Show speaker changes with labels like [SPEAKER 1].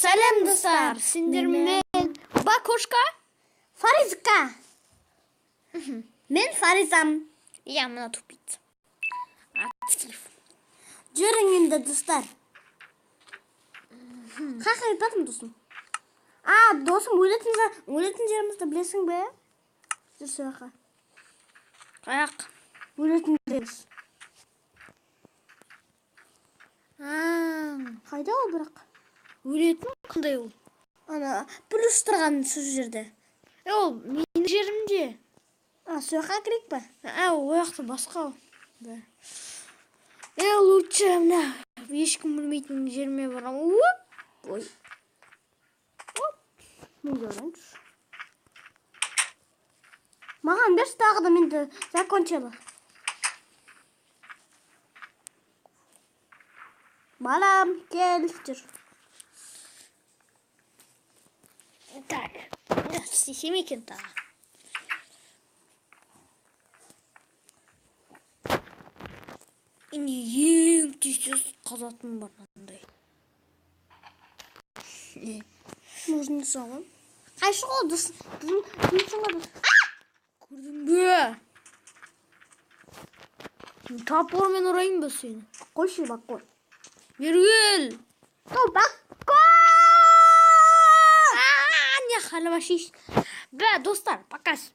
[SPEAKER 1] Сәлем достар, сендермен Бакошка,
[SPEAKER 2] Фаризка. Мен Фаризам.
[SPEAKER 1] я мына тупица.
[SPEAKER 2] Жүрің енді достар. Қақай айтпадым досым. Досым, өлетін жерімізді білесің бе? Жүрсе бақа.
[SPEAKER 1] Қаяқ.
[SPEAKER 2] Өлетін жеріміз. Қайда ол бірақ?
[SPEAKER 1] Өлетін қандай ол?
[SPEAKER 2] Ана, плюс тұрған сол жерде.
[SPEAKER 1] Ол менің жерімде.
[SPEAKER 2] Сояққа кірек па?
[SPEAKER 1] Ол жақта басқа ол. Лучше мына ешкім білмейтін жеріме барамын. Ой.
[SPEAKER 2] Мен көріңіз. Маған берші тағы да менді закончила. Балам, кел, жүр.
[SPEAKER 1] Так, істесем екен тағы. Енді ең тез қазатын бар андай.
[SPEAKER 2] Нужно соғым. Қайшы ғой, дұсың бар.
[SPEAKER 1] Көрдің бе? Топормен ұрайын ба сені?
[SPEAKER 2] Қойшы, бақ қой.
[SPEAKER 1] Бергел!
[SPEAKER 2] Бақ қой!
[SPEAKER 1] Не халыма шиш. Бе, достар, показ.